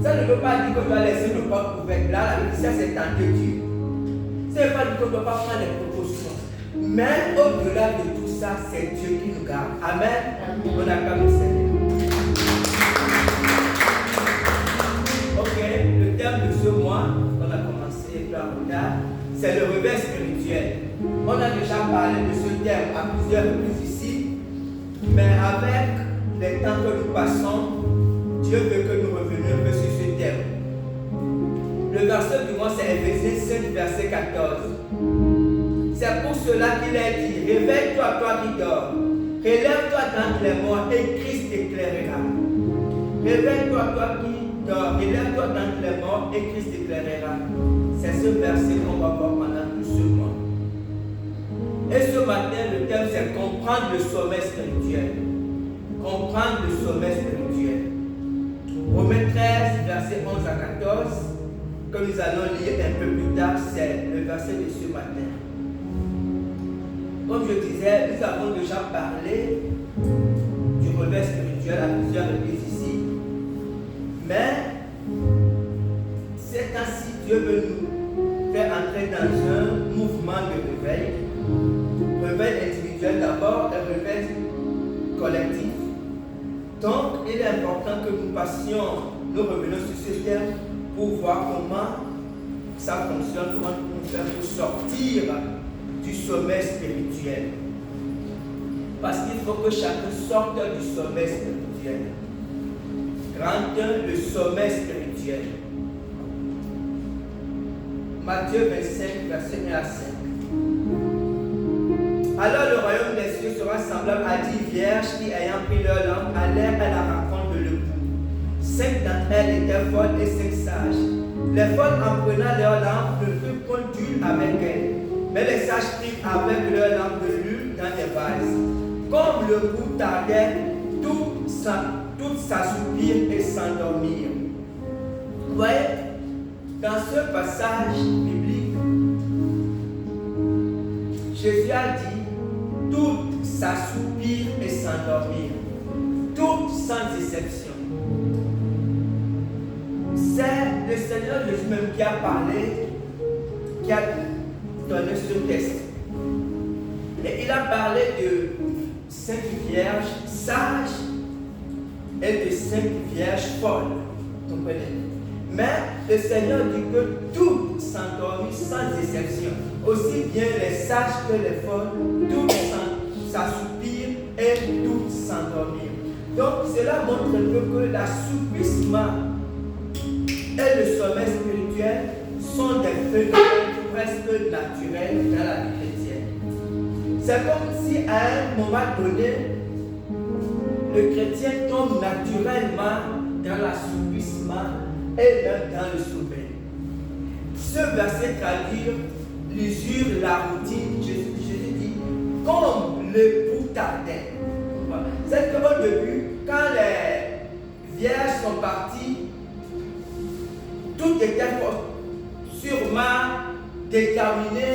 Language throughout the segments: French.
Ça ne veut pas dire qu'on doit laisser nos portes ouvertes. Là, la Bible, ça c'est tenter Dieu. Ça ne veut pas dire qu'on ne doit pas prendre des précautions. Mais au-delà de tout ça, c'est Dieu qui nous garde. Amen. On acclame le Seigneur. Ok, le thème de ce mois, on a commencé un peu en retard, c'est le réveil spirituel. On a déjà parlé de ce thème à plusieurs reprises ici, mais avec les temps que nous passons, Dieu veut que nous revenions un peu sur ce thème. Le verset du mois, c'est Éphésiens 5, verset 14. C'est pour cela qu'il est dit, réveille-toi, toi qui dors, relève-toi d'entre les morts et Christ t'éclairera. Réveille-toi, toi qui dors, relève-toi d'entre les morts et Christ t'éclairera. C'est ce verset qu'on va voir pendant tout ce mois. Et ce matin, le thème c'est comprendre le sommet spirituel. Comprendre le sommet spirituel. Romains 13, verset 11 à 14, que nous allons lire un peu plus tard, c'est le verset de ce matin. Comme je disais, nous avons déjà parlé du réveil spirituel à plusieurs reprises ici. Mais, c'est ainsi que Dieu veut nous faire entrer dans un mouvement de réveil. Réveil individuel d'abord et réveil collectif. Donc, il est important que nous passions, nous revenons sur ce thème pour voir comment ça fonctionne, comment nous faire pour sortir du sommeil spirituel. Parce qu'il faut que chacun sorte du sommeil spirituel. Grand 1, le sommeil spirituel. Matthieu 25, verset 1 à 5. Alors le royaume des cieux sera semblable à 10 vierges qui, ayant pris leur lampe, allèrent à la rencontre de l'époux. 5 d'entre elles étaient folles et 5 sages. Les folles, en prenant leur lampe, ne prirent point d'huile avec elles. Mais les sages prirent avec leur lampe de l'huile dans des vases. Comme le bout tardait, toutes s'assoupirent et s'endormirent. Vous voyez, dans ce passage biblique, Jésus a dit, toutes s'assoupirent et s'endormirent. Toutes sans exception. C'est le Seigneur Jésus même qui a parlé, qui a donné ce texte. Et il a parlé de 5 vierges sages et de 5 vierges folles. Vous comprenez? Mais le Seigneur dit que toutes s'endormirent sans exception. Aussi bien les sages que les folles, toutes s'assoupirent et toutes s'endormirent. Donc cela montre un peu que l'assoupissement et le sommeil spirituel sont des phénomènes presque naturels dans la vie chrétienne. C'est comme si à un moment donné, le chrétien tombe naturellement dans l'assoupissement et même dans le sommeil. Ce verset traduit l'usure, la routine. Jésus dit, comme l'époux tardait. C'est qu'au début, quand les vierges sont parties, tout était sûrement déterminé,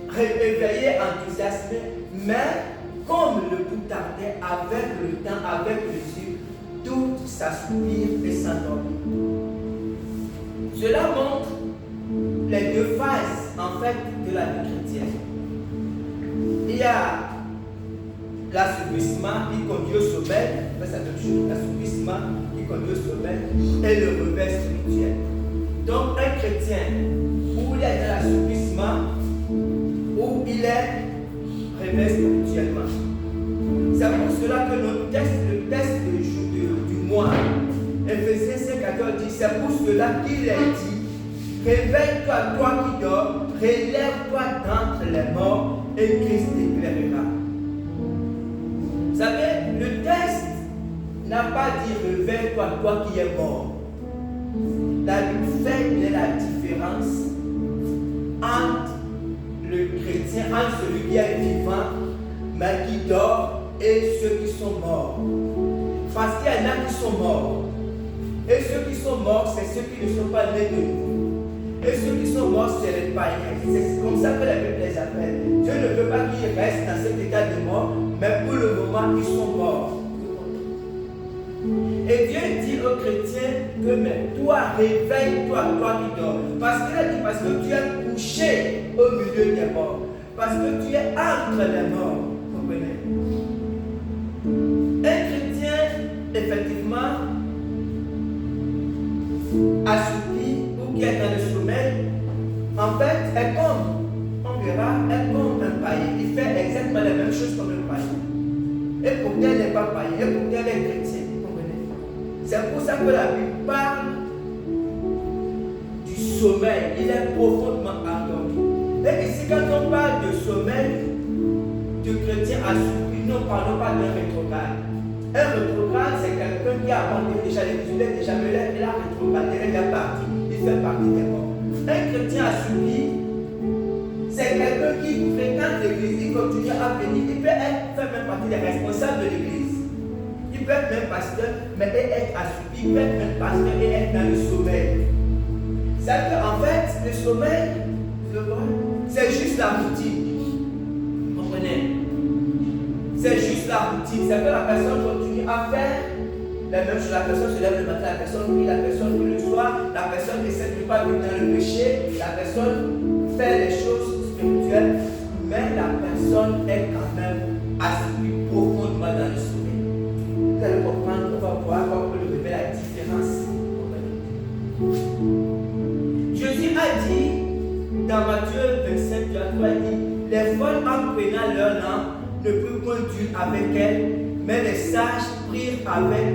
réveillé, enthousiasmé, mais comme le bout tardait, avec le temps, avec l'usure, tout s'assoupirent et s'endormirent. Cela montre les deux phases en fait de la vie chrétienne. Il y a l'assoupissement qui conduit au sommeil, c'est la même chose, l'assoupissement qui conduit au sommeil et le réveil spirituel. Donc un chrétien où il y a de l'assoupissement, où il est réveillé spirituellement. C'est pour cela que le texte du mois, Éphésiens 5,14 dit, c'est pour cela qu'il est dit, réveille-toi, toi qui dors, relève-toi d'entre les morts et Christ t'éclairera. Vous savez, le texte n'a pas dit réveille-toi, toi qui es mort. La Bible fait de la différence entre le chrétien, entre celui qui est vivant, mais qui dort, et ceux qui sont morts. Parce qu'il y en a qui sont morts. Et ceux qui sont morts, c'est ceux qui ne sont pas nés de nouveau. Et ceux qui sont morts, c'est les païens. C'est comme ça que la Bible les appelle. Dieu ne veut pas qu'ils restent dans cet état de mort, mais pour le moment, ils sont morts. Et Dieu dit aux chrétiens que mais toi, réveille-toi, toi qui dors. Parce que tu es couché au milieu des morts. Parce que tu es entre les morts. Vous comprenez? Un chrétien, effectivement, assoupi ou qui est dans le sommeil, en fait, est comme, on verra, est comme un païen. Il fait exactement la même chose comme un païen. Et pourtant, il n'est pas païen, et pourtant, il est chrétien. C'est pour ça que la Bible parle du sommeil. Il est profondément endormi. Et ici, quand on parle de sommeil, de chrétien assoupi, nous ne parlons pas d'un rétrograde. Un rétrograde, c'est quelqu'un qui a abandonné déjà l'église, il est déjà mené, il a rétrogradé, il est parti, il fait partie des morts. Un chrétien assoupi, c'est quelqu'un qui fréquente l'église, il continue à venir, il peut faire même partie des responsables de l'église. Il peut être même pasteur, mais être assoupi, il peut être même pasteur et être dans le sommeil. C'est qu'en fait, le sommeil, c'est juste la routine. Vous comprenez? C'est juste la routine. C'est que la personne continue à faire la même chose. La personne se lève le matin, la personne prie, la personne prie le soir, la personne essaie de ne pas vivre dans le péché, la personne fait les choses spirituelles, mais la personne est quand même assoupie profondément dans le sommeil. Vous allez comprendre, on va voir, on peut lever la différence. Jésus a dit dans Matthieu 25, 3, il dit, les folles en prenant leur lampe ne peut conduire avec elle, mais les sages prirent avec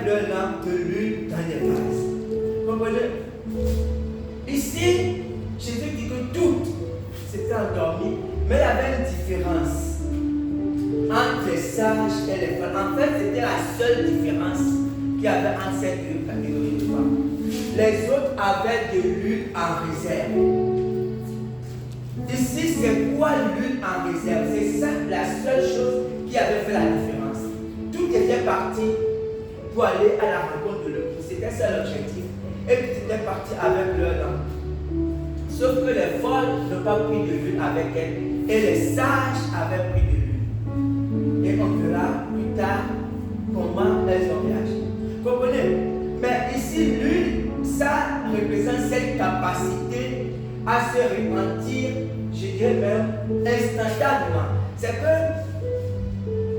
leur lampe de l'huile dans les vases. Vous comprenez? Ici, Jésus dit que toutes s'étaient endormies, mais il y avait une différence entre les sages et les femmes. En fait, c'était la seule différence qu'il y avait entre ces deux catégories de femmes. Les autres avaient de l'huile en réserve. Ici, c'est quoi l'huile en réserve? C'est ça la seule chose qui avait fait la différence. Tout était parti pour aller à la rencontre de l'homme. C'était ça l'objectif. Et puis, ils étaient partis avec leur lampe. Sauf que les folles n'ont pas pris de l'huile avec elles. Et les sages avaient pris de l'huile. Et on verra plus tard comment elles ont réagi. Vous comprenez? Mais ici, l'huile, ça représente cette capacité à se repentir, je dirais même instantanément. C'est que,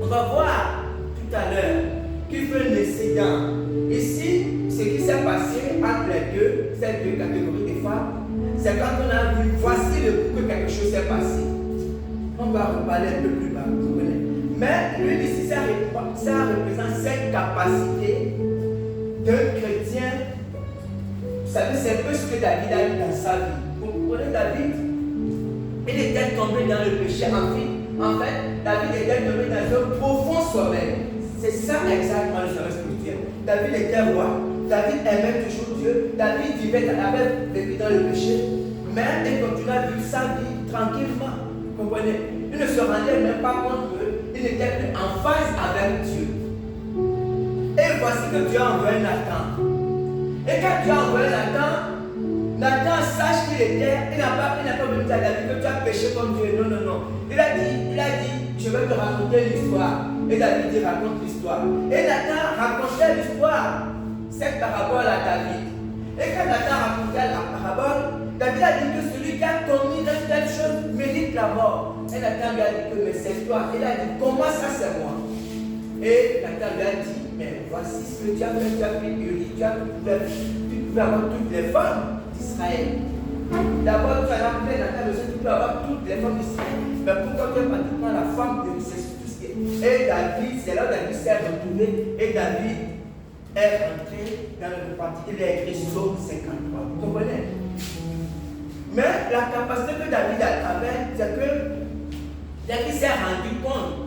on va voir tout à l'heure, qu'il fait un incident. Ici, ce qui s'est passé entre ces deux catégories de femmes, c'est quand on a vu, voici le coup que quelque chose s'est passé. On va reparler un peu plus bas, vous comprenez. Mais lui, ici, ça représente cette capacité d'un chrétien. Vous savez, c'est un peu ce que David a eu dans sa vie. Vous comprenez, David? Il était tombé dans le péché. En fait, David était tombé dans un profond sommeil. C'est ça exactement le sommeil spirituel. David était roi. David aimait toujours Dieu. David avait vécu dans le péché. Mais il continuait à vivre sa vie tranquillement. Vous comprenez? Il ne se rendait même pas compte qu'il n'était plus en phase avec Dieu. Et voici que Dieu a envoyé Nathan. Et quand Dieu a envoyé Nathan sache qu'il était, il n'a pas venu à David que tu as péché comme Dieu. Non, non, non. Il a dit, je vais te raconter l'histoire. Et David dit, raconte l'histoire. Et Nathan racontait l'histoire, cette parabole à David. Et quand Nathan racontait la parabole, David a dit que celui qui a commis telle chose mérite la mort. Et Nathan lui a dit que mais c'est toi. Il a dit, comment ça c'est moi? Et Nathan lui a dit, mais voici ce que tu as fait, tu as pris Uri, tu peux avoir toutes les femmes d'Israël. D'abord, tu as appelé Nathan, tu peux avoir toutes les femmes d'Israël. Mais pourquoi tu as pratiquement la femme de c'est tout ce qui est. Et David, c'est là où David s'est retrouvé. Et David est rentré dans le repentir. Il a écrit Psaume 53. Vous comprenez? Mais la capacité que David avait, c'est que David s'est rendu compte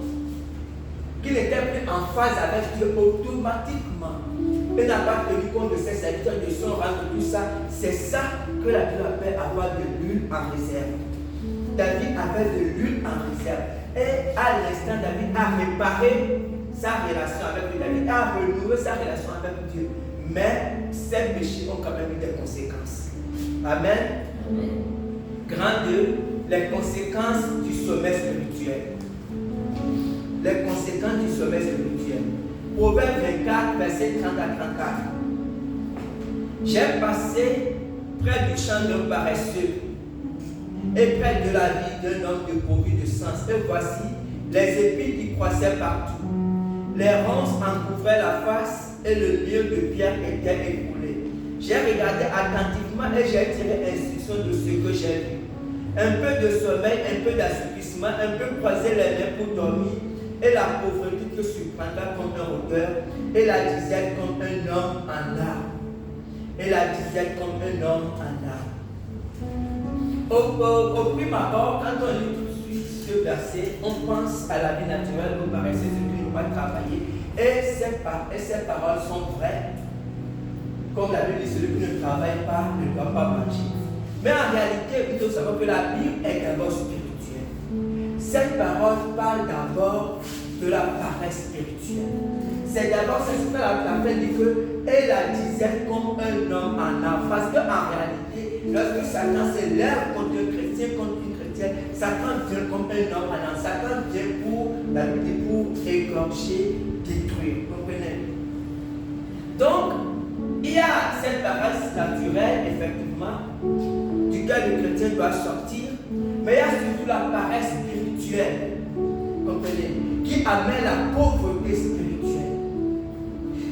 qu'il n'était plus en phase avec Dieu automatiquement. Il n'a pas tenu compte de ses serviteurs, de son rang, de tout ça. C'est ça que la Bible appelle avoir de l'huile en réserve. David avait de l'huile en réserve. Et à l'instant, David a réparé sa relation avec Dieu. David a renoué sa relation avec Dieu. Mais ces péchés ont quand même eu des conséquences. Amen. Amen. Grand 2, les conséquences du sommeil spirituel. Les conséquences conséquences du sommeil spirituel. Proverbe 24, verset 30 à 34. J'ai passé près du champ d'un paresseux et près de la vie d'un homme dépourvu de sens. Et voici les épines qui croissaient partout. Les ronces en couvraient la face et le mur de pierre était écroulé. J'ai regardé attentivement et j'ai tiré instruction de ce que j'ai vu. Un peu de sommeil, un peu d'assouplissement, un peu croiser les mains pour dormir, et la pauvreté que surprendra comme un rôdeur, et la disette comme un homme en âme. Et la disette comme un homme en âme. Au prime abord, quand on lit tout de suite ce verset, on pense à la vie naturelle, au paresseux qui ne va pas travailler, et ces paroles sont vraies. Comme la Bible dit, celui qui ne travaille pas ne doit pas manger. Mais en réalité, il faut savoir que la Bible est d'abord spirituelle. Cette parole parle d'abord de la paresse spirituelle. C'est d'abord, c'est ce que la Bible dit que elle la disait comme un homme en âme. Parce qu'en réalité, lorsque Satan s'élève contre un chrétien, contre une chrétienne, Satan vient comme un homme en âme. Satan vient pour égorger, détruire. Vous comprenez? Donc, il y a cette paresse naturelle, effectivement, duquel le chrétien doit sortir, mais il y a surtout la paresse spirituelle, comprenez, qui amène la pauvreté spirituelle.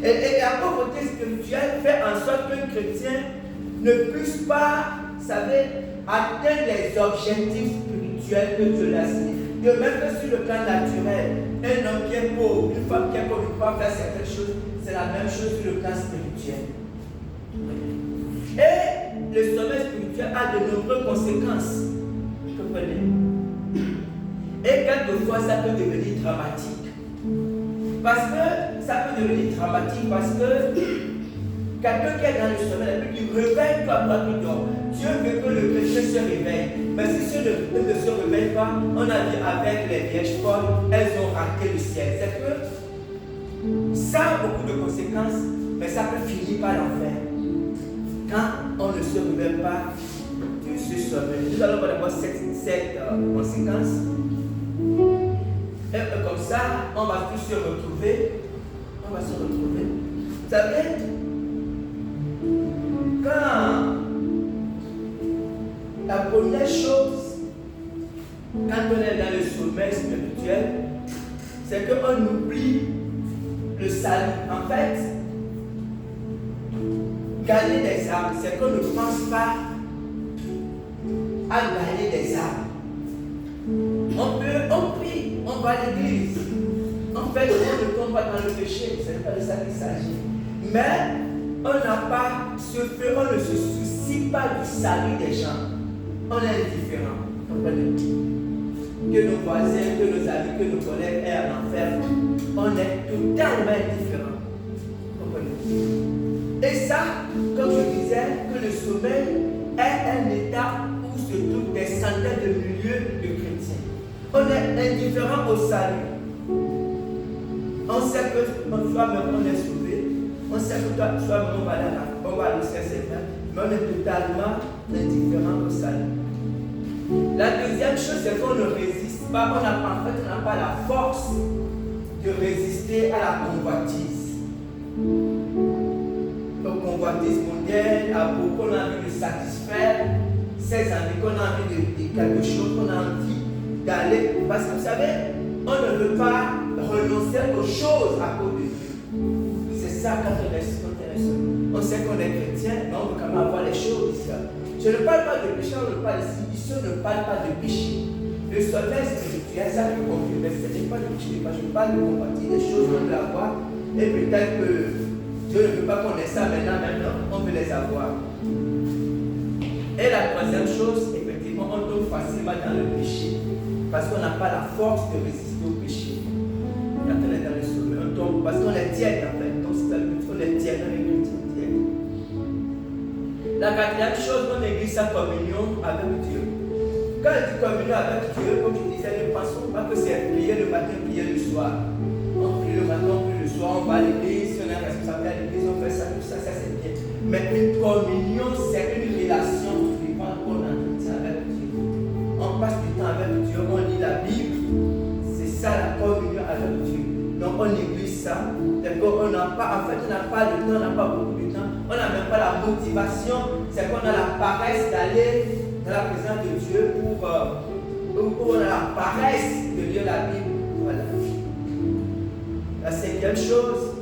Et la pauvreté spirituelle fait en sorte qu'un chrétien ne puisse pas, vous savez, atteindre les objectifs spirituels que Dieu l'a signé. De même que sur le plan naturel, un homme qui est pauvre, une femme qui est pauvre, ne peut pas faire certaines choses, c'est la même chose sur le plan spirituel. Et le sommeil spirituel a de nombreuses conséquences. Vous comprenez? Et quelquefois, ça peut devenir dramatique. Parce que ça peut devenir dramatique parce que quelqu'un qui est dans le sommeil, la Bible dit réveille-toi, toi qui dors. Dieu veut que le chrétien se réveille. Mais si ce ne se réveille pas, on a dit avec les vierges folles, elles ont raté le ciel. C'est que ça a beaucoup de conséquences, mais ça peut finir par l'enfer. Quand on ne se réveille pas de ce sommeil. Nous allons voir d'abord cette conséquence. Et comme ça, on va tous se retrouver. On va se retrouver. Vous savez, quand la première chose, quand on est dans le sommeil spirituel, c'est qu'on oublie le salut. En fait, gagner des âmes, c'est qu'on ne pense pas à gagner des âmes. On prie, on va à l'église. En fait, on ne tombe pas dans le péché, ce n'est pas de ça qu'il s'agit. Mais on n'a pas ce feu, on ne se soucie pas du salut des gens. On est indifférent. Que nos voisins, que nos amis, que nos collègues aient un enfer, on est totalement indifférent. Et ça, comme je disais, que le sommeil est un état où se trouvent des centaines de milliers de chrétiens. On est indifférent au salut. On sait que soi-même on est sauvé. On sait que soi-même on va aller au ciel, c'est vrai. Mais on est totalement indifférent au salut. La deuxième chose, c'est qu'on ne résiste pas. On n'a pas la force de résister à la convoitise. La convoitise mondiale, à beaucoup on a envie de satisfaire ses amis, qu'on a envie de quelque chose, qu'on a envie d'aller. Parce que vous savez, on ne veut pas renoncer aux choses à cause de Dieu. C'est ça quand on est seul. On sait qu'on est chrétien, mais on veut quand même avoir les choses ici. Je ne parle pas de péché, on ne parle ici ne parle pas de péché. Le sommeil spirituel, ça peut conduire, mais ce n'est pas de péché. Je parle de combattre des choses qu'on veut avoir, et peut-être que Dieu ne veut pas qu'on ait ça maintenant, on veut les avoir. Et la troisième chose, effectivement, on tombe facilement dans le péché, parce qu'on n'a pas la force de résister au péché. Quand on est dans le sommeil, on tombe, parce qu'on est tiède en fait, donc c'est le but, on est tiède, on est tiède. La quatrième chose, on néglige sa communion avec Dieu. Quand on dit communion avec Dieu, comme je disais, ne pensons pas que c'est prier le matin, prier le soir. On prie le matin, on prie le soir, on va à l'église, si on est responsable à l'église, on fait ça, tout ça, ça c'est bien. Mais une communion, c'est une relation vivante qu'on entretient avec Dieu. On passe du temps avec Dieu, on lit la Bible, c'est ça la communion avec Dieu. Donc on néglige ça. C'est qu'on n'a pas, en fait, on n'a pas le temps, on n'a pas beaucoup de temps. On n'a même pas la motivation. C'est qu'on a la paresse d'aller dans la présence de Dieu pour on a la paresse de lire la Bible. Voilà. La cinquième chose,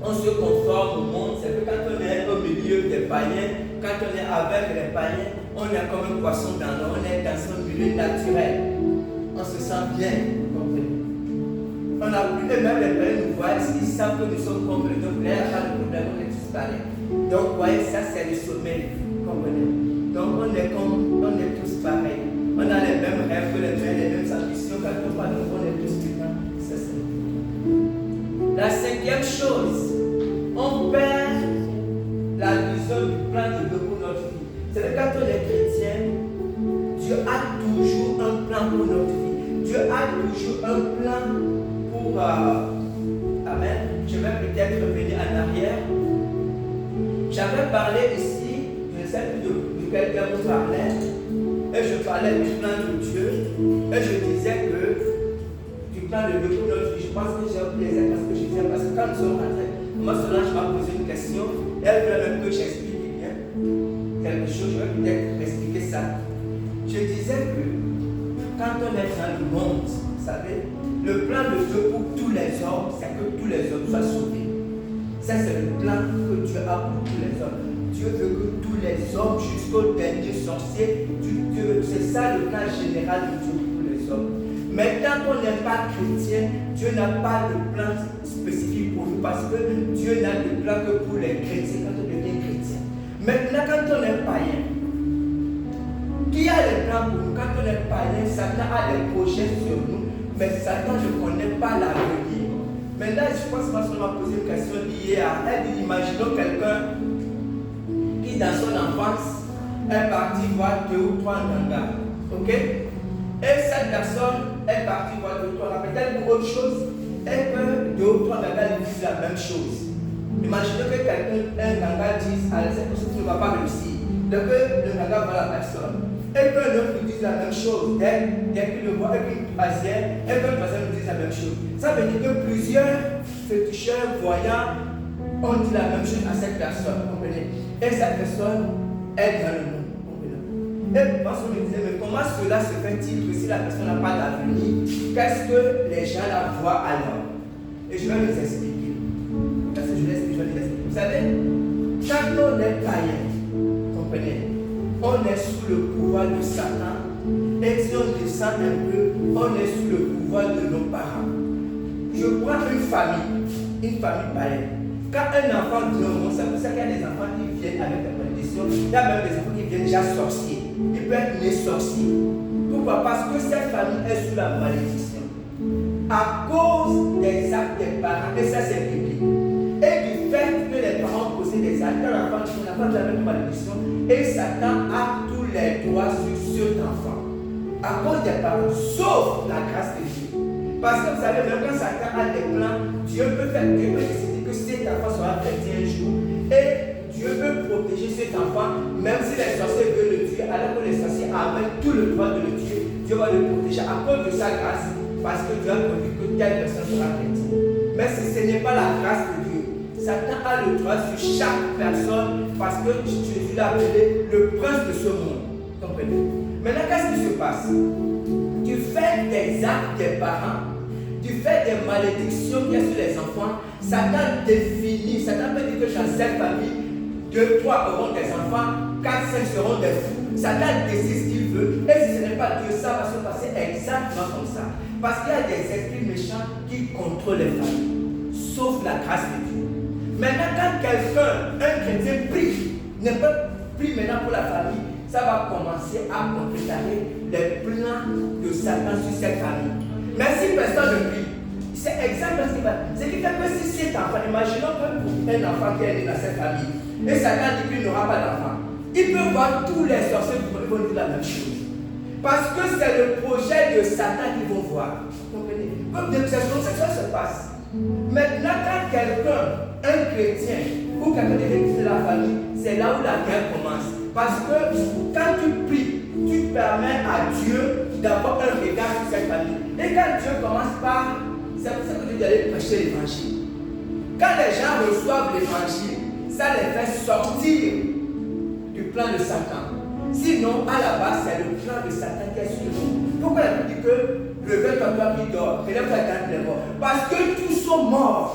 on se conforme au monde. C'est que quand on est au milieu des païens, quand on est avec les païens, on est comme un poisson dans l'eau, on est dans son milieu naturel. On se sent bien. On n'a plus de même les païens nous voient, ils savent que nous sommes comme eux. Donc là, il n'y a pas de problème, on est tous pareils. Donc, vous voyez, ça c'est le sommeil. Comprenez? Donc, on est tous pareils. On a les mêmes rêves que les mêmes ambitions. Quand on parle, on est tous différents. C'est ça. La cinquième chose, on perd la vision du plan de Dieu pour notre vie. C'est que quand on est chrétien, Dieu a toujours un plan pour notre vie. Dieu a toujours un plan pour... Amen. Je vais peut-être revenir en arrière. J'avais parlé ici, je ne sais plus de quel terme on parlait, et je parlais du plan de Dieu, et je disais que du plan de Dieu pour notre vie, je pense que j'ai oublié les parce que je disais, parce que quand nous sommes rentrés, moi Solange m'a posé une question, et elle voulait même que j'explique bien quelque chose, je vais peut-être expliquer ça. Je disais que quand on est dans le monde, vous savez, le plan de Dieu pour tous les hommes, c'est que tous les hommes soient sauvés. Ça, c'est le plan que Dieu a pour tous les hommes. Dieu veut que tous les hommes, jusqu'au dernier sorcier, c'est ça le plan général de Dieu pour les hommes. Mais quand on n'est pas chrétien, Dieu n'a pas de plan spécifique pour nous parce que Dieu n'a de plan que pour les chrétiens quand on devient chrétien. Maintenant, quand on est païen, qui a les plans pour nous? Quand on est païen, Satan a des projets sur nous, mais Satan ne connaît pas l'avenir. Maintenant, je pense que ma m'a posé une question liée à elle. Imaginons quelqu'un qui, dans son enfance, est parti voir 2 ou 3 Nganga. Ok? Et cette personne est partie voir 2 ou 3 Nganga. Peut-être pour autre chose, et que 2 ou 3 Nganga lui disent la même chose. Imaginez que quelqu'un, un Nganga, dise à cette personne qui ne va pas réussir. Donc, le Nganga voit la personne. Et que l'autre lui dise la même chose. Dès qu'il le voit, et qu'il passe, et que le patient lui dise la même chose. Ça veut dire que plusieurs féticheurs, voyants, ont dit la même chose à cette personne. Comprenez? Et cette personne est dans le monde. Comprenez? Et parce qu'on me disait, mais comment cela se fait-il que si la personne n'a pas d'avenir, qu'est-ce que les gens la voient alors? Et je vais les expliquer. Parce que je vais les expliquer. Vous savez, quand on est païen, comprenez? On est sous le pouvoir de Satan. Et si on descend un peu, on est sous le pouvoir de nos parents. Je prends une famille païenne. Quand un enfant vient au monde, c'est pour ça qu'il y a des enfants qui viennent avec des malédictions. Il y a même des enfants qui viennent déjà sorciers. Ils peuvent être nés sorciers. Pourquoi? Parce que cette famille est sous la malédiction. À cause des actes des parents, et ça c'est biblique. Et du fait que les parents possèdent des actes, un enfant avec une malédiction, et Satan a tous les droits sur cet enfant. À cause des parents, sauf la grâce de Dieu. Parce que vous savez, même quand Satan a des plans, Dieu peut décider que cet enfant sera chrétien un jour. Et Dieu peut protéger cet enfant, même si les sorciers veulent le tuer, alors que les sorciers avaient tout le droit de le tuer. Dieu va le protéger à cause de sa grâce, parce que Dieu a promis que telle personne sera chrétienne. Mais si ce n'est pas la grâce de Dieu, Satan a le droit sur chaque personne, parce que Jésus l'a appelé le prince de ce monde. Comprenez? Maintenant, qu'est-ce qui se passe? Du fait des actes des parents, du fait des malédictions qu'il y a sur les enfants, Satan définit, Satan peut dire que dans cette famille, 2, 3 auront des enfants, 4, 5 seront des fous. Satan décide ce qu'il veut, et si ce n'est pas Dieu, ça va se passer exactement comme ça. Parce qu'il y a des esprits méchants qui contrôlent les familles, sauf la grâce de Dieu. Maintenant, quand quelqu'un, un chrétien, prie, ne peut plus maintenant pour la famille, ça va commencer à contrecarrer les plans de Satan sur cette famille. Mais si personne ne prie, c'est exactement ce qui va. Ce qui fait que si cet enfant, imaginons qu'un enfant qui est né dans cette famille, et Satan dit qu'il n'aura pas d'enfant, il peut voir tous les sorciers qui vont dire la même chose. Parce que c'est le projet de Satan qu'ils vont voir. Vous comprenez? C'est comme ça que ça se passe. Maintenant, quand quelqu'un, un chrétien, ou quelqu'un de la famille, c'est là où la guerre commence. Parce que quand tu pries, tu permets à Dieu d'avoir un regard sur cette famille. Et quand Dieu commence par C'est pour ça que tu dois aller prêcher l'évangile. Quand les gens reçoivent l'évangile, ça les fait sortir du plan de Satan. Sinon, à la base, c'est le plan de Satan qui est sur nous. Pourquoi la Bible dit que réveille-toi toi qui dors, relève-toi quand les morts? Parce que tous sont morts.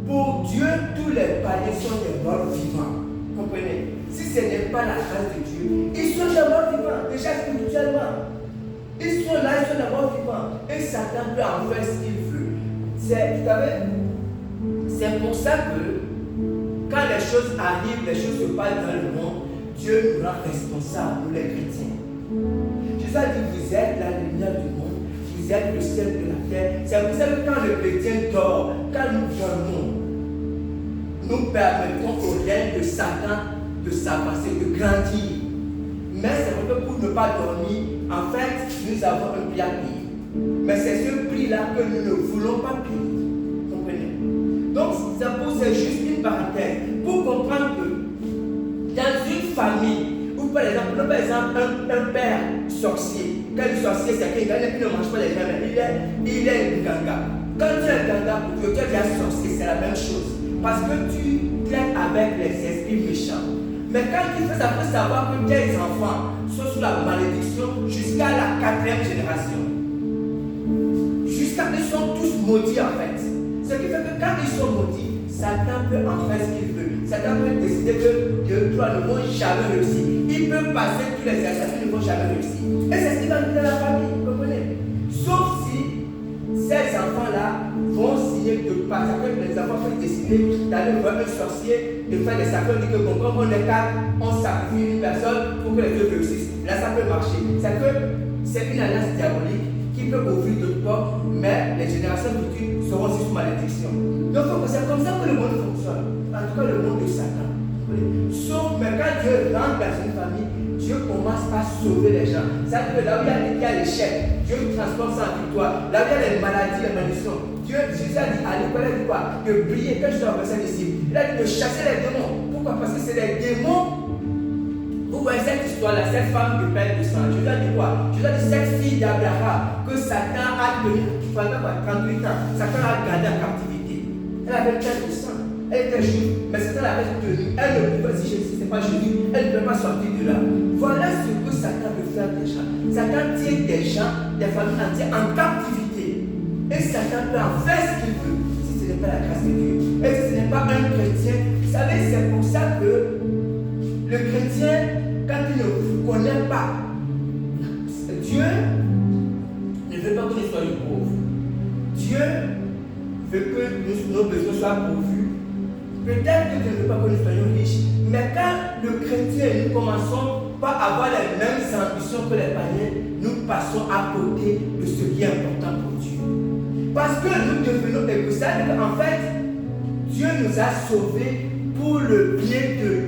Pour Dieu, tous les païens sont des morts vivants. Comprenez? Si ce n'est pas la grâce de Dieu, ils sont des morts vivants, déjà spirituellement. Ils sont là, ils sont des morts vivants. Et Satan peut en faire ce qu'il veut. C'est pour ça que quand les choses arrivent, les choses se passent dans le monde, Dieu nous rend responsables, nous les chrétiens. Jésus a dit, vous êtes la lumière du monde, vous êtes le ciel de la terre. C'est pour ça que quand le chrétien dort, quand nous dormons, nous permettons au règne de Satan de s'avancer, de grandir. Mais c'est vrai que pour ne pas dormir, en fait, nous avons un prix à payer. Mais c'est ce prix-là que nous ne voulons pas payer. Comprenez? Donc, c'est juste une parenthèse pour comprendre que dans une famille, ou par exemple, un père sorcier, quand il est sorcier, c'est quelqu'un qui ne mange pas les gens, il est un ganga. Quand tu es un ganga, pour que tu es un sorcier, c'est la même chose. Parce que tu traites avec les esprits méchants. Mais quand tu fais ça, il faut savoir que tes enfants sont sous la malédiction jusqu'à la 4e génération. Jusqu'à ce qu'ils sont tous maudits en fait. Ce qui fait que quand ils sont maudits, Satan peut en faire ce qu'il veut. Satan peut décider que toi ne vont jamais réussir. Il peut passer tous les examens, ils ne vont jamais réussir. Et c'est ce qui va arriver dans la famille, vous comprenez? Sauf si ces enfants-là vont signer de passer, que les enfants peuvent décider d'aller voir un sorcier, de faire des sacrements, de dire que bon, comme on est quatre, on sacrifie une personne pour que les deux réussissent. Là, ça peut marcher. C'est une alliance diabolique qui peut ouvrir d'autres portes, mais les générations futures seront aussi sous malédiction. Donc, c'est comme ça que le monde fonctionne. En tout cas, le monde de Satan. Sauf, mais quand Dieu rentre dans une famille, Dieu commence par sauver les gens. Ça veut dire que là où il y a l'échec, Dieu transforme ça en victoire. Là où il y a les maladies, les malédictions, Jésus a dit à l'école, il a dit quoi? De prier, quand je suis envoyé ici. Il a dit de chasser les démons. Pourquoi? Parce que c'est les démons. Vous voyez cette histoire-là, cette femme de père de sang. Jésus a dit quoi? Jésus a dit cette fille d'Abraham que Satan a tenu pendant 38 ans. Satan a gardé en captivité. Elle avait le père de sang. Elle était juive, mais Satan l'avait tenue. Elle ne pouvait, si ce n'était pas Jésus, elle ne pouvait pas sortir de là. Voilà ce que Satan veut faire des gens. Satan tient des gens, des familles entières en captivité. Et Satan peut en faire ce qu'il veut, si ce n'est pas la grâce de Dieu. Et si ce n'est pas un chrétien, vous savez, c'est pour ça que le chrétien, quand il ne connaît pas Dieu, ne veut pas que nous soyons pauvres. Dieu veut que nos besoins soient pourvus. Peut-être que Dieu ne veut pas que nous soyons riches, mais quand le chrétien, nous commençons pas à avoir les mêmes ambitions que les païens, nous passons à côté de ce qui est important pour Dieu. Parce que nous devenons égoïstes. En fait, Dieu nous a sauvés pour le bien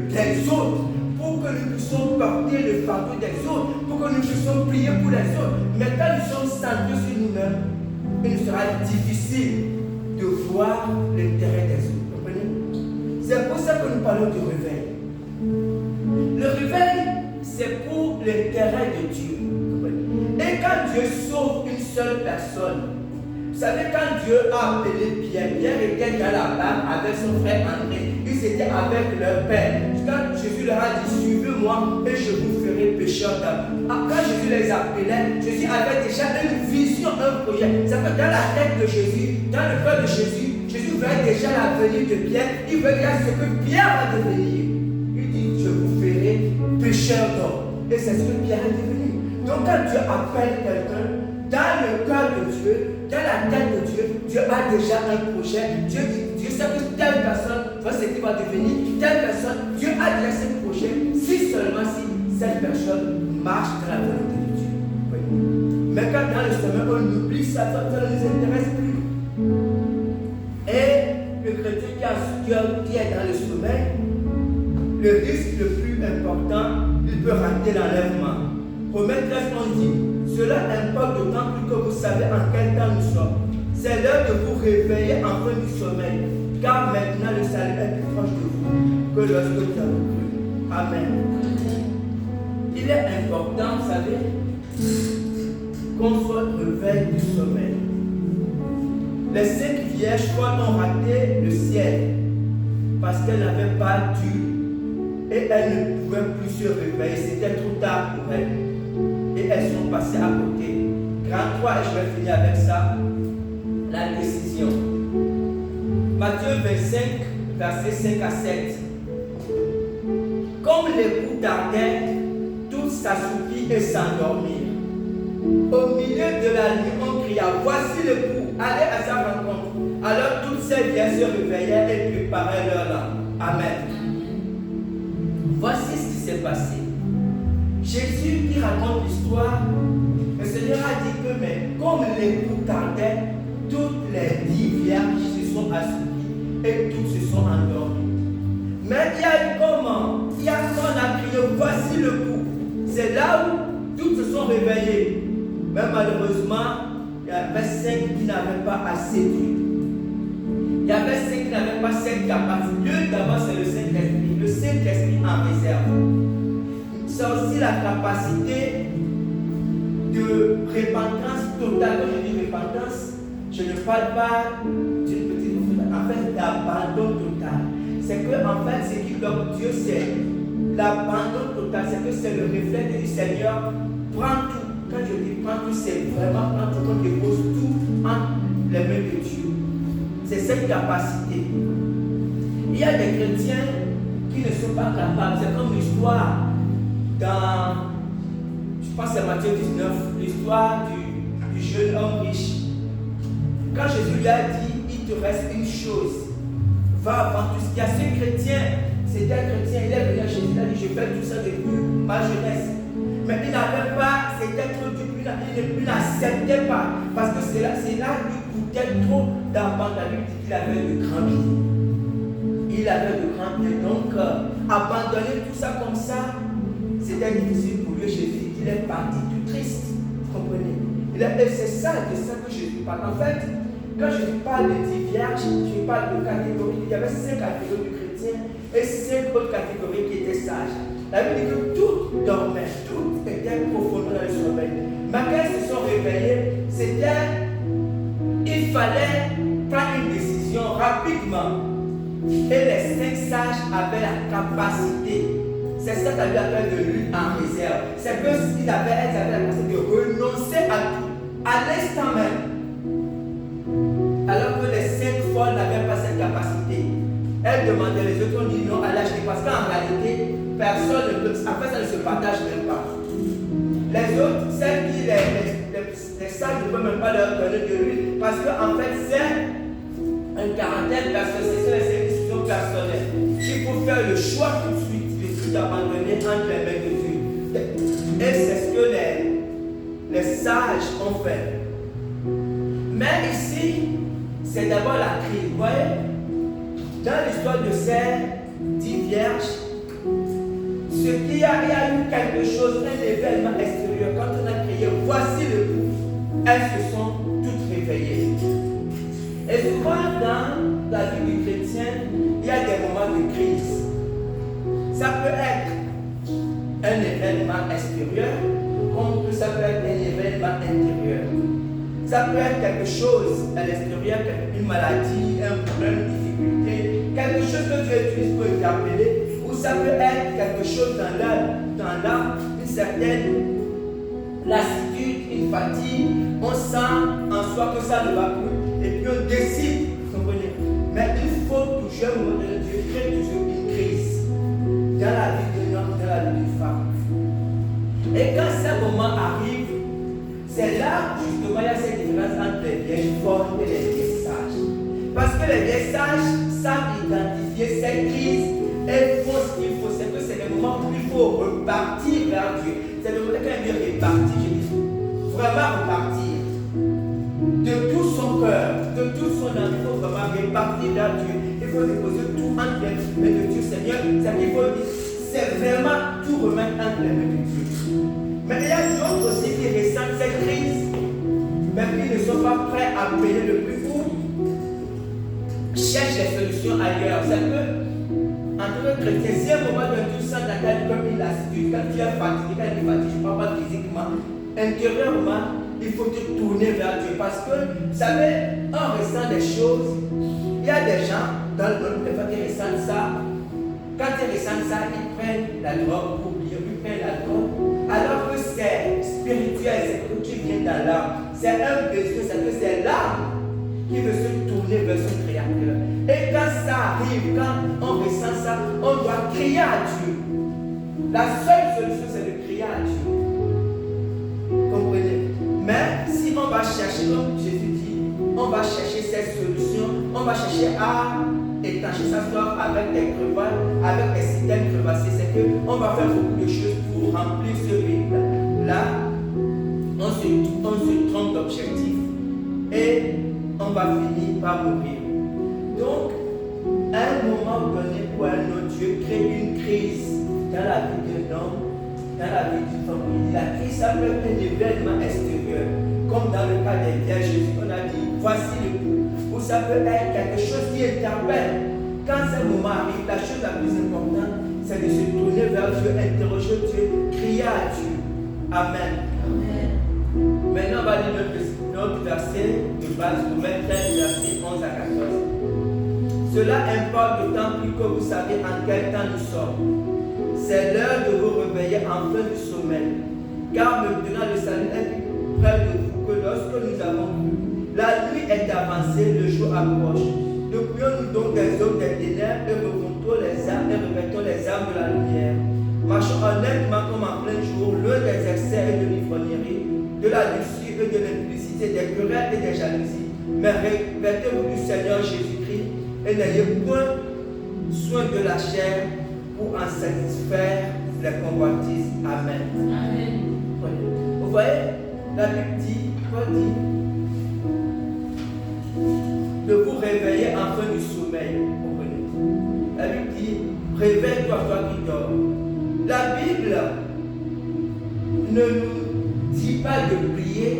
des autres, pour que nous puissions porter le fardeau des autres, pour que nous puissions prier pour les autres. Mais quand nous sommes centrés sur nous-mêmes, il nous sera difficile de voir l'intérêt des autres. C'est pour ça que nous parlons du réveil. Le réveil, c'est pour l'intérêt de Dieu. Et quand Dieu sauve une seule personne, vous savez, quand Dieu a appelé Pierre, Pierre était dans la barque avec son frère André. Ils étaient avec leur père. Quand Jésus leur a dit, suivez-moi et je vous ferai pécheurs d'âme. Quand Jésus les appelait, Jésus avait déjà une vision, un projet. Ça fait dans la tête de Jésus, dans le cœur de Jésus, Jésus voyait déjà l'avenir de Pierre. Il voyait déjà ce que Pierre va devenir. Il dit, je vous ferai pécheurs d'hommes. Et c'est ce que Pierre est devenu. Donc quand Dieu appelle quelqu'un, dans le cœur de Dieu, dans la tête de Dieu, Dieu a déjà un projet. Dieu sait que telle personne va ce qu'il va devenir. Telle personne, Dieu a déjà ce projet. Si seulement si cette personne marche dans la volonté de Dieu. Oui. Mais quand dans le sommeil, on oublie ça, ça ne nous intéresse plus. Et le chrétien qui est dans le sommeil, le risque le plus important, il peut rater l'enlèvement. Romains 13, on dit, cela importe d'autant plus que vous savez en quel temps nous sommes. C'est l'heure de vous réveiller en fin du sommeil, car maintenant le salut est plus proche de vous que lorsque vous avez cru. Amen. Il est important, vous savez, qu'on soit réveillé du sommeil. Les 5 vierges folles ont raté le ciel parce qu'elles n'avaient pas dû et elles ne pouvaient plus se réveiller. C'était trop tard pour elles. Et elles sont passées à côté. Grand 3, et je vais finir avec ça. La décision. Matthieu 25, versets 5 à 7. Comme l'époux tardait, tous s'assoupirent et s'endormirent. Au milieu de la nuit, on cria, voici l'époux, allez à sa rencontre. Alors toutes ces vierges se réveillèrent et préparaient leur lampe. Amen. Voici ce qui s'est passé. Jésus qui raconte l'histoire, le Seigneur a dit que mais comme l'époux tardait, toutes les 10 vierges se sont assoupies et toutes se sont endormies. Mais il y a eu comment? Il y a quand on a crié, voici l'époux. C'est là où toutes se sont réveillées. Mais malheureusement, il y avait 5 qui n'avaient pas assez d'huile. Il y avait 5 qui n'avaient pas cette capacité. L'huile d'abord, c'est le Saint-Esprit. Le Saint-Esprit en réserve. C'est aussi la capacité de repentance totale. Quand je dis repentance, je ne parle pas d'une petite chose. En fait, d'abandon total. C'est que, en fait, ce qui bloque Dieu, c'est l'abandon total. C'est que c'est le reflet du Seigneur. Prends tout. Quand je dis prends tout, c'est vraiment prendre tout, on dépose tout entre les mains de Dieu. C'est cette capacité. Il y a des chrétiens qui ne sont pas capables. C'est comme l'histoire dans, je pense que c'est Matthieu 19, l'histoire du jeune homme riche. Quand Jésus lui a dit, il te reste une chose, va avant tout ce qu'il y a. Ce chrétien, c'était un chrétien, il est venu à Jésus, il a dit, je fais tout ça depuis ma jeunesse. Mais il n'avait pas, c'était trop dur, il n'acceptait pas. Parce que c'est là lui coûtait trop d'abandon. Lui dit qu'il avait de grands pieds. Il avait de grands pieds. Donc, abandonner tout ça comme ça, c'était difficile pour lui. Jésus dit qu'il est parti tout triste. Vous comprenez? Et c'est ça de ça que Jésus parle. En fait, quand je parle de 10 vierges, je parle de catégories. Il y avait 5 catégories de chrétiens et 5 autres catégories qui étaient sages. La Bible dit que tout dormait, tout était profondément dans le sommeil. Mais quand elles se sont réveillées, il fallait prendre une décision rapidement. Et les 5 sages avaient la capacité. C'est ça que la Bible appelle de l'huile en réserve. C'est que elles avaient la capacité de renoncer à tout, à l'instant même. Alors que les 5 folles n'avaient pas cette capacité. Elles demandaient, les autres ont dit non à l'acheter parce qu'en réalité, personne ne peut. En fait, ça ne se partage même pas. Les autres, celles qui, les sages ne peuvent même pas leur donner de l'huile parce qu'en fait, c'est un caractère personnel, c'est les décisions personnelles. Il faut faire le choix tout de suite de tout abandonner entre les mains de Dieu. Et c'est ce que les sages ont fait. Mais ici, c'est d'abord la crise. Vous voyez, dans l'histoire de ces 10 vierges, il y a eu quelque chose, un événement extérieur. Quand on a crié, voici le coup, elles se sont toutes réveillées. Et souvent dans la vie du chrétien, il y a des moments de crise. Ça peut être un événement extérieur, comme ça peut être un événement intérieur. Ça peut être quelque chose à l'extérieur, une maladie, un problème, une difficulté, quelque chose que Dieu utilise pour interpeller. Ou ça peut être quelque chose dans l'âme, une certaine lassitude, une fatigue. On sent en soi que ça ne va plus. Et puis on décide, vous comprenez. Mais il faut toujours, au moment donné, Dieu crée toujours une crise dans la vie d'un homme, dans la vie d'une femme. Et quand ce moment arrive, c'est là justement il y a cette différence entre les vieilles folles et les vieilles sages. Parce que les vieilles sages savent identifier ces crises. Elles font ce qu'il faut, c'est que c'est le moment où il faut repartir vers Dieu. C'est le moment quand il dit repartir, je dis vraiment repartir. De tout son cœur, de tout son âme, il faut vraiment repartir vers Dieu. Il faut déposer tout entre les mains de Dieu, Seigneur. C'est vraiment tout remettre entre les mains de Dieu. Mais il y a d'autres aussi qui ressentent cette crise, mais qui ne sont pas prêts à payer le prix ou cherchent les solutions ailleurs. C'est que en tant que chrétien, si à un moment donné tu sens dans ta vie comme une lassitude, quand tu es fatigué, quand tu es fatigué, je ne parle pas physiquement, intérieurement, il faut te tourner vers Dieu. Parce que, vous savez, en restant des choses, il y a des gens dans le monde qui ressentent ça. Quand ils ressentent ça, ils prennent la drogue pour oublier, ils prennent la drogue. Alors que c'est spirituel, c'est que tu viens dans l'âme. C'est un besoin, c'est que c'est l'âme qui veut se tourner vers son Créateur. Et quand ça arrive, quand on ressent ça, on doit crier à Dieu. La seule solution, c'est de crier à Dieu. Comprenez? Mais si on va chercher, comme Jésus dit, on va chercher cette solution, on va chercher à étancher sa soif avec des crevasses, avec des citernes crevassées, c'est qu'on va faire beaucoup de choses pour remplir ce vide. Là, on se trompe d'objectif et on va finir par mourir. Donc, à un moment donné ou à un autre, Dieu crée une crise dans la vie d'un homme, dans la vie d'une famille. La crise, ça peut être un événement extérieur, comme dans le cas des vierges, Jésus, on a dit, voici le coup. Ou ça peut être quelque chose qui interpelle. Quand ce moment arrive, la chose la plus importante, c'est de se tourner vers Dieu, interroger Dieu, crier à Dieu. Amen. Amen. Maintenant, on va lire notre verset de base, Romains 13, verset 11 à 14. Cela importe d'autant plus que vous savez en quel temps nous sommes. C'est l'heure de vous réveiller enfin du sommeil. Car maintenant le salut est plus près de vous que lorsque nous avons cru. La nuit est avancée, le jour approche. Dépouillons-nous donc des hommes des ténèbres et revêtons les armes de la lumière. Marchons honnêtement comme en plein jour, loin des excès et de l'ivrognerie, de la luxure et de l'impudicité, des querelles et des jalousies. Mais revêtez-vous du Seigneur Jésus-Christ et n'ayez point soin de la chair pour en satisfaire les convoitises. Amen. Amen. Vous voyez, la Bible dit, Paul dit, de vous réveiller enfin du sommeil. La Bible dit, réveille-toi, toi qui dors. La Bible ne nous dit pas de prier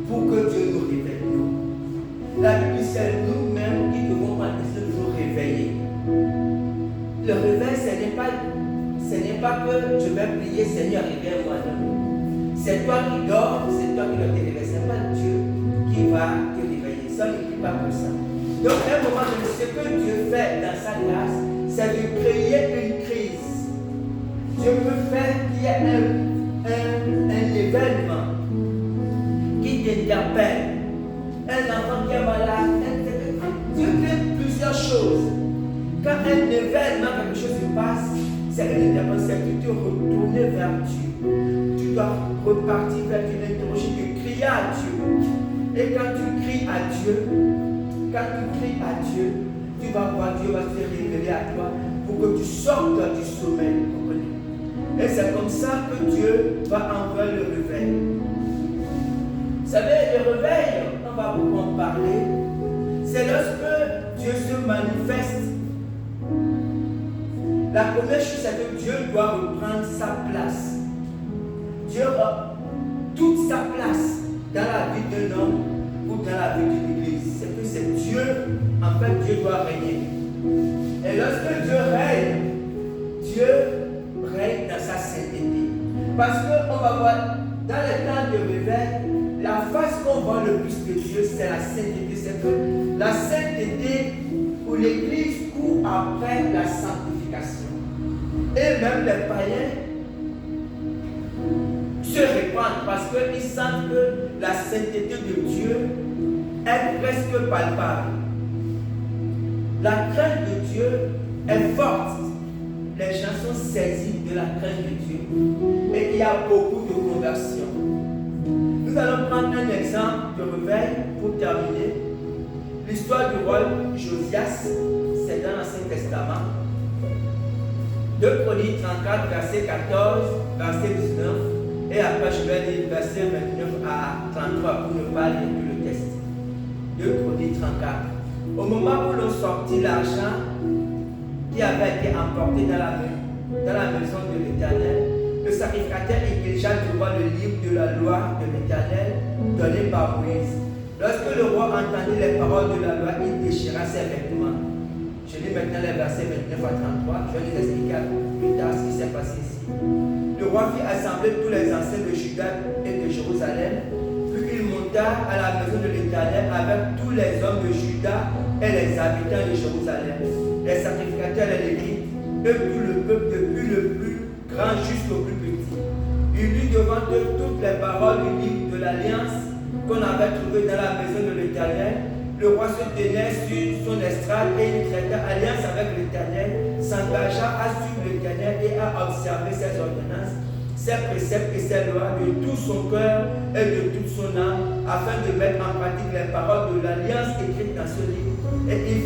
pour que Dieu nous réveille. Non. La Bible dit, c'est nous-mêmes qui devons essayer de nous réveiller. Le réveil, ce n'est pas que je vais prier, Seigneur, réveille-moi. C'est toi qui dors, c'est toi qui dois te réveiller. Ce n'est pas Dieu qui va te réveiller. Ça ne prie pas pour ça. Donc, à un moment donné, ce que Dieu fait dans sa grâce, c'est de créer une crise. Dieu peut faire qu'il y ait un événement qui t'interpelle. Un enfant qui est malade, Dieu crée plusieurs choses. Quand un événement, quelque chose se passe, c'est un événement, c'est que tu te retournes vers Dieu. Tu dois repartir vers Dieu, interroger, tu crier à Dieu. Et quand tu cries à Dieu, tu vas voir Dieu va se révéler à toi pour que tu sortes du sommeil. Et c'est comme ça que Dieu va envoyer le réveil. Vous savez, le réveil, on va beaucoup en parler, c'est lorsque Dieu se manifeste. La première chose, c'est que Dieu doit reprendre sa place. Dieu a toute sa place dans la vie d'un homme ou dans la vie d'une église. C'est que c'est Dieu, en fait, Dieu doit régner. Et lorsque Dieu règne dans sa sainteté. Parce qu'on va voir, dans les temps de réveil, la face qu'on voit le plus de Dieu, c'est la sainteté. C'est que la sainteté, où l'église court après la sanctification. Et même les païens se répandent parce qu'ils sentent que la sainteté de Dieu est presque palpable. La crainte de Dieu est forte. Les gens sont saisis de la crainte de Dieu. Et il y a beaucoup de conversions. Nous allons prendre un exemple de réveil pour terminer. L'histoire du roi Josias, c'est dans l'Ancien Testament. 2 Chroniques 34, verset 14, verset 19. Et après, je vais lire verset 29 à 33 pour ne pas lire tout le texte. 2 Chroniques 34. Au moment où l'on sortit l'argent qui avait été emporté dans la maison de l'Éternel, le sacrificateur Élisha trouva le livre de la loi de l'Éternel donné par Moïse. Lorsque le roi entendit les paroles de la loi, il déchira ses vêtements. Je lis maintenant les versets 29 à 33. Je vais vous expliquer plus tard ce qui s'est passé ici. Le roi fit assembler tous les anciens de Juda et de Jérusalem monta à la maison de l'Éternel avec tous les hommes de Juda et les habitants de Jérusalem, les sacrificateurs et les Lévites, et tout le peuple depuis le plus grand jusqu'au plus petit. Il lut devant eux toutes les paroles du livre de l'Alliance qu'on avait trouvé dans la maison de l'Éternel. Le roi se tenait sur son estrade et il traita alliance avec l'Éternel, s'engagea à suivre l'Éternel et à observer ses ordonnances, ses préceptes et ses lois de tout son cœur et de toute son âme, afin de mettre en pratique les paroles de l'Alliance écrites dans ce livre. Et il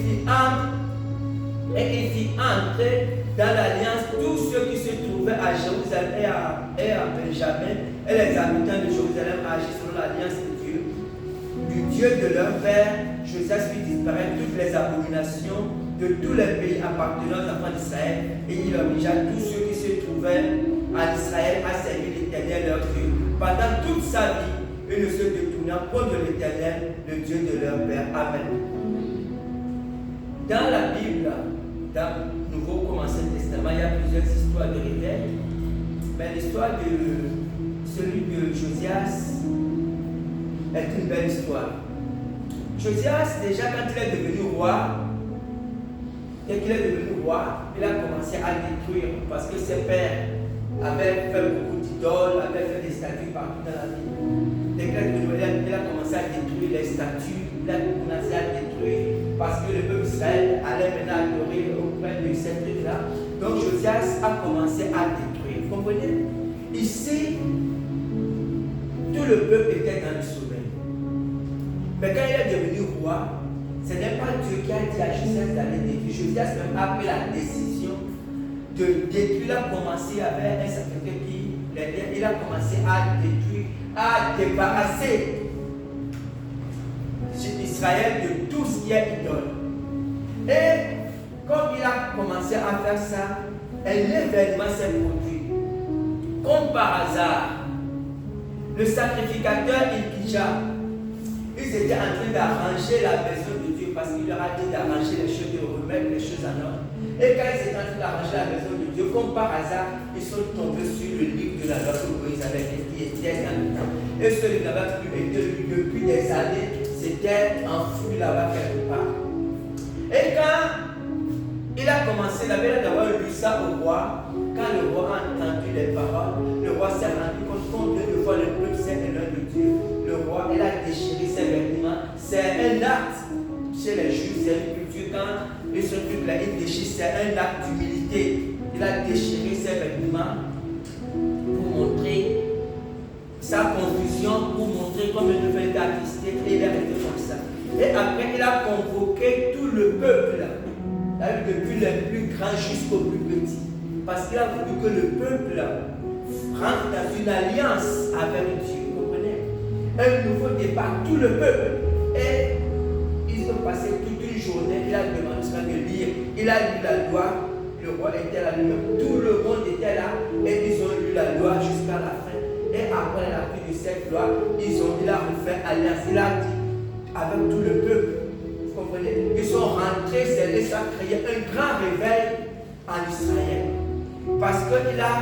fit entrer dans l'Alliance tous ceux qui se trouvaient à Jérusalem et à Benjamin, et les habitants de Jérusalem agissent selon l'Alliance de Dieu, du Dieu de leur père. Josias fit disparaître toutes les abominations de tous les pays appartenant aux enfants d'Israël, et il obligea tous ceux qui se trouvaient en Israël à servir l'Éternel leur Dieu. Pendant toute sa vie, ils ne se détournant point de l'Éternel, le Dieu de leur père. Amen. Dans la Bible, dans le Nouveau comme Ancien Testament, il y a plusieurs histoires de réveil. Mais l'histoire de celui de Josias est une belle histoire. Josias, déjà quand il est devenu roi, dès qu'il est devenu roi, il a commencé à détruire parce que ses pères avaient fait beaucoup d'idoles, avaient fait des statues partout dans la ville. Dès qu'il est devenu roi, il a commencé à détruire les statues, il a commencé à détruire parce que le peuple d'Israël allait maintenant adorer auprès de cette truc-là. Donc Josias a commencé à détruire. Vous comprenez? Ici, tout le peuple était dans le sommeil. Mais quand il est devenu roi, ce n'est pas Dieu qui a dit à Josias d'aller détruire. Josias même a pris la décision de détruire. Il a commencé avec un sacrificateur qui l'aidait. Il a commencé à détruire, à débarrasser Israël de tout ce qui est idole. Et comme il a commencé à faire ça, un événement s'est produit. Comme par hasard, le sacrificateur Ilkija, ils étaient en train d'arranger la maison de Dieu parce qu'il leur a dit d'arranger les choses, de remettre les choses en ordre. Et quand ils étaient en train d'arranger la maison de Dieu, comme par hasard, ils sont tombés sur le livre de la loi que Moïse avait écrit, qui était dans le temps. Et ce livre n'avait plus été lu depuis des années, c'était enfoui là-bas quelque part. Et quand il a commencé, il avait d'avoir lu ça au roi. Quand le roi a entendu les paroles, le roi s'est rendu compte combien de fois le peuple s'est éloigné de Dieu. Le roi, il a déchiré ses vêtements. C'est un acte chez les Juifs, c'est une culture. Quand ils se trouvent là, il déchire, c'est un acte d'humilité. Il a déchiré ses vêtements pour montrer sa confusion, pour montrer comme il devait être attristé, et il est resté comme ça. Et après, il a convoqué tout le peuple, depuis les plus grands jusqu'aux plus petits. Parce qu'il a voulu que le peuple rentre dans une alliance avec Dieu. Vous comprenez? Un nouveau départ, tout le peuple. Et ils ont passé toute une journée. Il a demandé de lire. Il a lu la loi. Le roi était là lui-même. Tout le monde était là. Et ils ont lu la loi jusqu'à la fin. Et après la fin de cette loi, il a refait alliance. Il a dit avec tout le peuple. Vous comprenez? Ils sont rentrés, ça a créé un grand réveil en Israël. Parce qu'il a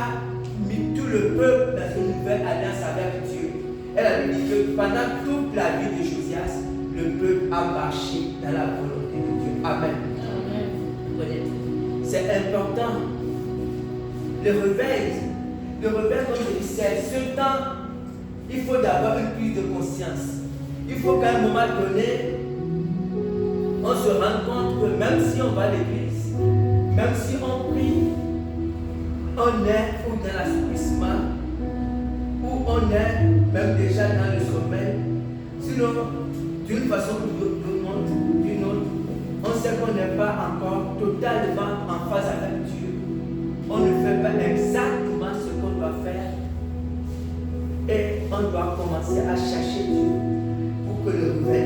mis tout le peuple dans une nouvelle alliance avec Dieu. Elle a dit que pendant toute la vie de Josias, le peuple a marché dans la volonté de Dieu. Amen. Amen. C'est important. Le réveil, comme je dis, c'est ce temps. Il faut d'abord une prise de conscience. Il faut qu'à un moment donné, on se rende compte que même si on va à l'église, même si on prie, on est ou dans l'assouplissement, ou on est même déjà dans le sommeil. Sinon, d'une façon ou d'une autre, on sait qu'on n'est pas encore totalement en phase avec Dieu. On ne fait pas exactement ce qu'on doit faire. Et on doit commencer à chercher Dieu pour que le réveil